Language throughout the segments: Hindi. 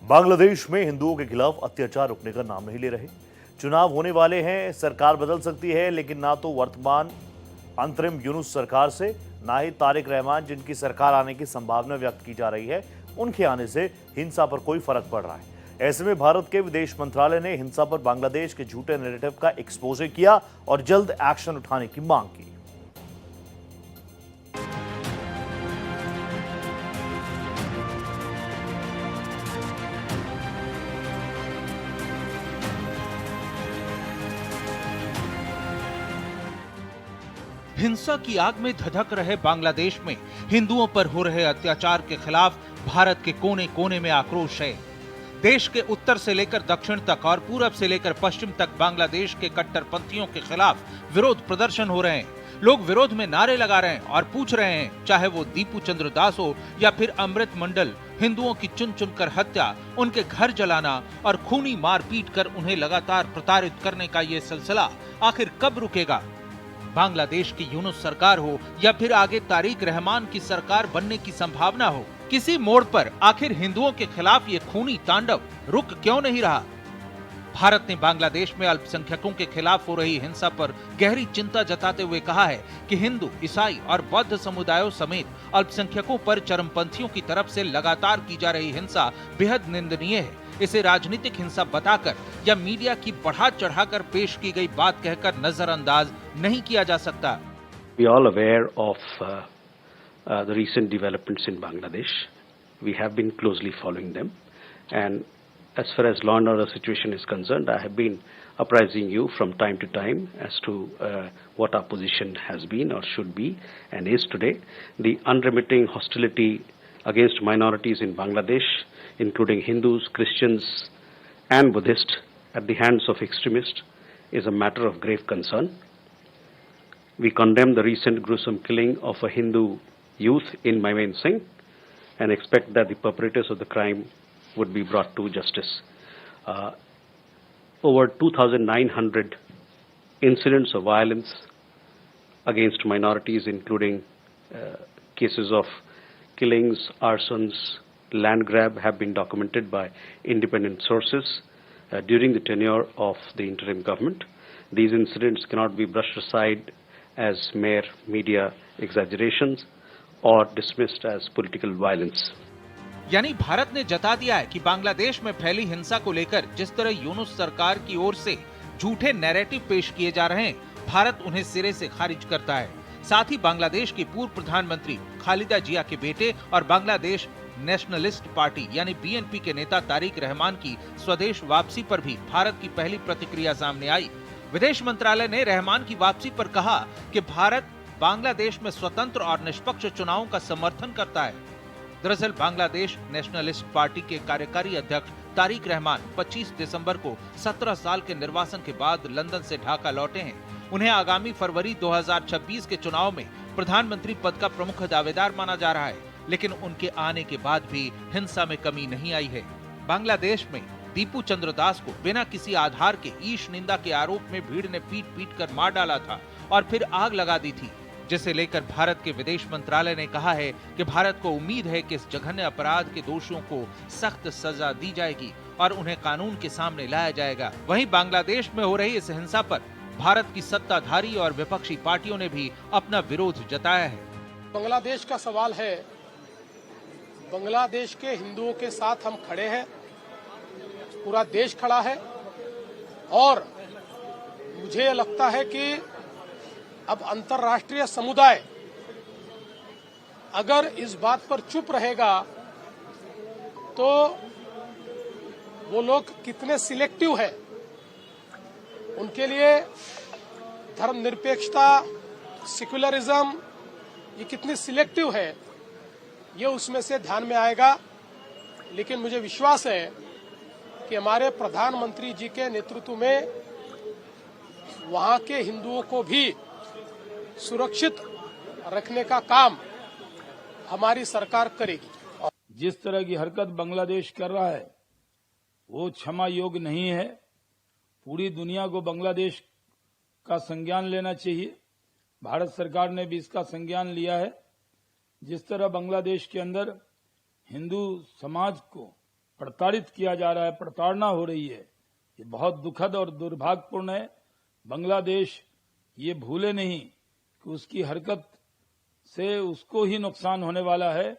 बांग्लादेश में हिंदुओं के खिलाफ अत्याचार रुकने का नाम नहीं ले रहे। चुनाव होने वाले हैं, सरकार बदल सकती है, लेकिन ना तो वर्तमान अंतरिम यूनुस सरकार से, ना ही तारिक रहमान जिनकी सरकार आने की संभावना व्यक्त की जा रही है, उनके आने से हिंसा पर कोई फर्क पड़ रहा है। ऐसे में भारत के विदेश मंत्रालय ने हिंसा पर बांग्लादेश के झूठे नैरेटिव का एक्सपोजे किया और जल्द एक्शन उठाने की मांग की। हिंसा की आग में धधक रहे बांग्लादेश में हिंदुओं पर हो रहे अत्याचार के खिलाफ भारत के कोने कोने में आक्रोश है। देश के उत्तर से लेकर दक्षिण तक और पूरब से लेकर पश्चिम तक बांग्लादेश के कट्टरपंथियों के खिलाफ विरोध प्रदर्शन हो रहे हैं। लोग विरोध में नारे लगा रहे हैं और पूछ रहे हैं, चाहे वो दीपू चंद्र दास हो या फिर अमृत मंडल, हिंदुओं की चुन चुन कर हत्या, उनके घर जलाना और खूनी मारपीट कर उन्हें लगातार प्रताड़ित करने का ये सिलसिला आखिर कब रुकेगा? बांग्लादेश की यूनुस सरकार हो या फिर आगे तारिक रहमान की सरकार बनने की संभावना हो, किसी मोड़ पर आखिर हिंदुओं के खिलाफ ये खूनी तांडव रुक क्यों नहीं रहा? भारत ने बांग्लादेश में अल्पसंख्यकों के खिलाफ हो रही हिंसा पर गहरी चिंता जताते हुए कहा है कि हिंदू, ईसाई और बौद्ध समुदायों समेत अल्पसंख्यकों पर चरमपंथियों की तरफ से लगातार की जा रही हिंसा बेहद निंदनीय है। इसे राजनीतिक हिंसा बताकर या मीडिया की बढ़ा चढ़ाकर पेश की गई बात कहकर नजरअंदाज नहीं किया जा सकता। We are all aware of the recent developments in Bangladesh. We have been closely following them, and as far as law and order situation is concerned, I have been apprising you from time to time as to what our position has been or should be and is today. The unremitting hostility against minorities in Bangladesh, including Hindus, Christians and Buddhists at the hands of extremists, is a matter of grave concern. We condemn the recent gruesome killing of a Hindu youth in Maimen Singh and expect that the perpetrators of the crime would be brought to justice. Over 2,900 incidents of violence against minorities, including cases of killings, arsons, land grab, have been documented by independent sources during the tenure of the interim government. These incidents cannot be brushed aside as mere media exaggerations or dismissed as political violence. यानी भारत ने जता दिया है कि बांग्लादेश में फैली हिंसा को लेकर जिस तरह यूनुस सरकार की ओर से झूठे नैरेटिव पेश किए जा रहे हैं, भारत उन्हें सिरे से खारिज करता है। साथ ही बांग्लादेश की पूर्व प्रधानमंत्री खालिदा जिया के बेटे और बांग्लादेश नेशनलिस्ट पार्टी यानी बीएनपी के नेता तारिक रहमान की स्वदेश वापसी पर भी भारत की पहली प्रतिक्रिया सामने आई। विदेश मंत्रालय ने रहमान की वापसी पर कहा कि भारत बांग्लादेश में स्वतंत्र और निष्पक्ष चुनावों का समर्थन करता है। दरअसल बांग्लादेश नेशनलिस्ट पार्टी के कार्यकारी अध्यक्ष तारिक रहमान 25 दिसंबर को 17 साल के निर्वासन के बाद लंदन से ढाका लौटे हैं। उन्हें आगामी फरवरी 2026 के चुनाव में प्रधानमंत्री पद का प्रमुख दावेदार माना जा रहा है, लेकिन उनके आने के बाद भी हिंसा में कमी नहीं आई है। बांग्लादेश में दीपू चंद्र दास को बिना किसी आधार के ईश निंदा के आरोप में भीड़ ने पीट कर मार डाला था और फिर आग लगा दी थी, जिसे लेकर भारत के विदेश मंत्रालय ने कहा है कि भारत को उम्मीद है कि इस जघन्य अपराध के दोषियों को सख्त सजा दी जाएगी और उन्हें कानून के सामने लाया जाएगा। वहीं बांग्लादेश में हो रही इस हिंसा पर भारत की सत्ताधारी और विपक्षी पार्टियों ने भी अपना विरोध जताया है। बांग्लादेश का सवाल है, बांग्लादेश के हिंदुओं के साथ हम खड़े हैं, पूरा देश खड़ा है और मुझे लगता है कि अब अंतर्राष्ट्रीय समुदाय अगर इस बात पर चुप रहेगा तो वो लोग कितने सिलेक्टिव है, उनके लिए धर्मनिरपेक्षता, सेक्युलरिज्म ये कितनी सिलेक्टिव है, ये उसमें से ध्यान में आएगा। लेकिन मुझे विश्वास है कि हमारे प्रधानमंत्री जी के नेतृत्व में वहां के हिंदुओं को भी सुरक्षित रखने का काम हमारी सरकार करेगी। जिस तरह की हरकत बांग्लादेश कर रहा है वो क्षमा योग्य नहीं है। पूरी दुनिया को बांग्लादेश का संज्ञान लेना चाहिए। भारत सरकार ने भी इसका संज्ञान लिया है। जिस तरह बांग्लादेश के अंदर हिंदू समाज को प्रताड़ित किया जा रहा है, प्रताड़ना हो रही है, ये बहुत दुखद और दुर्भाग्यपूर्ण है। बांग्लादेश ये भूले नहीं कि उसकी हरकत से उसको ही नुकसान होने वाला है।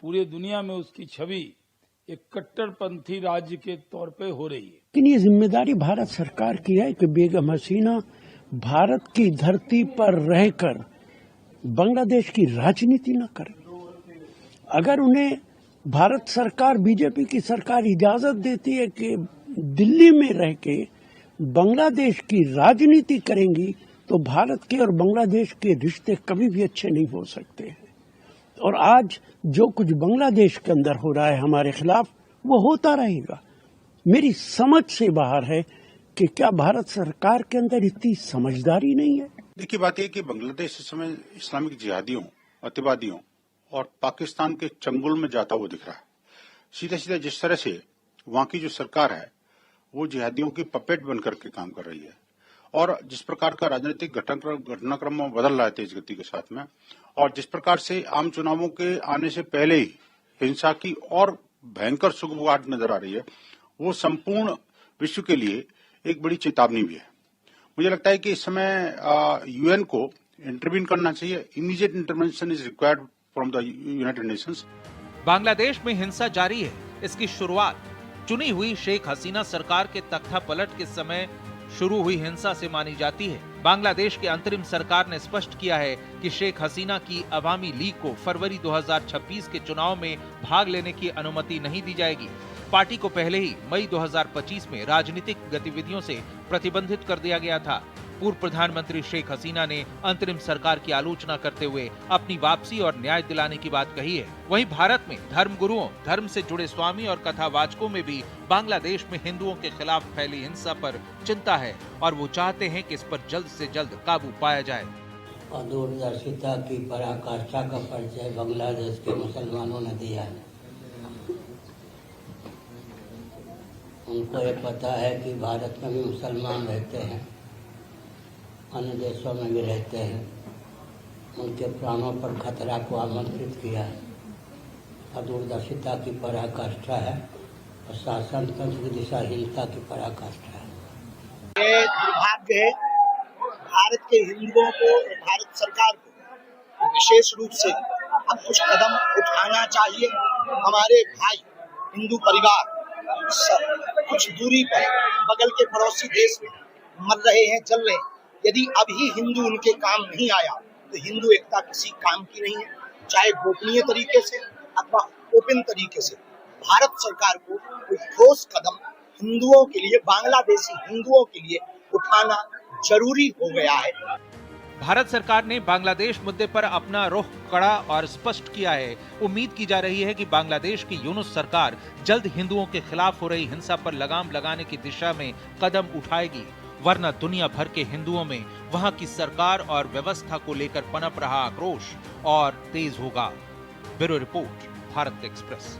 पूरी दुनिया में उसकी छवि एक कट्टरपंथी राज्य के तौर पे हो रही है। लेकिन ये जिम्मेदारी भारत सरकार की है कि बेगम हसीना भारत की धरती पर रहकर बांग्लादेश की राजनीति न करें। अगर उन्हें भारत सरकार, बीजेपी की सरकार इजाजत देती है कि दिल्ली में रह के बांग्लादेश की राजनीति करेंगी, तो भारत के और बांग्लादेश के रिश्ते कभी भी अच्छे नहीं हो सकते हैं। और आज जो कुछ बांग्लादेश के अंदर हो रहा है हमारे खिलाफ, वो होता रहेगा। मेरी समझ से बाहर है कि क्या भारत सरकार के अंदर इतनी समझदारी नहीं है। देखिए, बात यह कि बांग्लादेश इस समय इस्लामिक जिहादियों, अतिवादियों और पाकिस्तान के चंगुल में जाता हुआ दिख रहा है। सीधा सीधा जिस तरह से वहां की जो सरकार है वो जिहादियों की पपेट बनकर के काम कर रही है, और जिस प्रकार का राजनीतिक घटनाक्रम बदल रहा है तेज गति के साथ में, और जिस प्रकार से आम चुनावों के आने से पहले ही हिंसा की और भयंकर सुगबुगाहट नजर आ रही है, वो संपूर्ण विश्व के लिए एक बड़ी चेतावनी भी है। मुझे लगता है कि इस समय यूएन को इंटरवीन करना चाहिए। Immediate intervention is required from the United Nations. Bangladesh में हिंसा जारी है। इसकी शुरुआत चुनी हुई शेख हसीना सरकार के तख्ता पलट के समय शुरू हुई हिंसा से मानी जाती है। बांग्लादेश की अंतरिम सरकार ने स्पष्ट किया है कि शेख हसीना की अवामी लीग को फरवरी 2026 के चुनाव में भाग लेने की अनुमति नहीं दी जाएगी। पार्टी को पहले ही मई 2025 में राजनीतिक गतिविधियों से प्रतिबंधित कर दिया गया था। पूर्व प्रधानमंत्री शेख हसीना ने अंतरिम सरकार की आलोचना करते हुए अपनी वापसी और न्याय दिलाने की बात कही है। वहीं भारत में धर्म गुरुओं, धर्म से जुड़े स्वामी और कथावाचकों में भी बांग्लादेश में हिंदुओं के खिलाफ फैली हिंसा पर चिंता है और वो चाहते हैं कि इस पर जल्द से जल्द काबू पाया जाए। दूरदर्शिता की पराकाष्ठा का परिचय बांग्लादेश के मुसलमानों ने दिया है। उनको ये पता है कि भारत में भी मुसलमान रहते हैं, अन्य देशों में भी रहते हैं। उनके प्राणों पर खतरा को आमंत्रित किया है और दूरदर्शिता की पराकाष्ठा है और शासन तंत्र की दिशाहीनता की पराकाष्ठा है। ये दुर्भाग्य है। भारत के हिंदुओं को, भारत सरकार को विशेष रूप से अब कुछ कदम उठाना चाहिए। हमारे भाई हिंदू परिवार कुछ दूरी पर बगल के पड़ोसी देश में मर रहे हैं, चल रहे हैं। यदि अभी हिंदू उनके काम नहीं आया तो हिंदू एकता किसी काम की नहीं है, चाहे गोपनीय तरीके से अथवा ओपन तरीके से। भारत सरकार को कोई ठोस कदम हिंदुओं के लिए, बांग्लादेशी हिंदुओं के लिए उठाना जरूरी हो गया है। भारत सरकार ने बांग्लादेश मुद्दे पर अपना रुख कड़ा और स्पष्ट किया है। उम्मीद की जा रही है कि बांग्लादेश की यूनुस सरकार जल्द हिंदुओं के खिलाफ हो रही हिंसा पर लगाम लगाने की दिशा में कदम उठाएगी, वरना दुनिया भर के हिंदुओं में वहां की सरकार और व्यवस्था को लेकर पनप रहा आक्रोश और तेज होगा। Bureau report, Bharat express.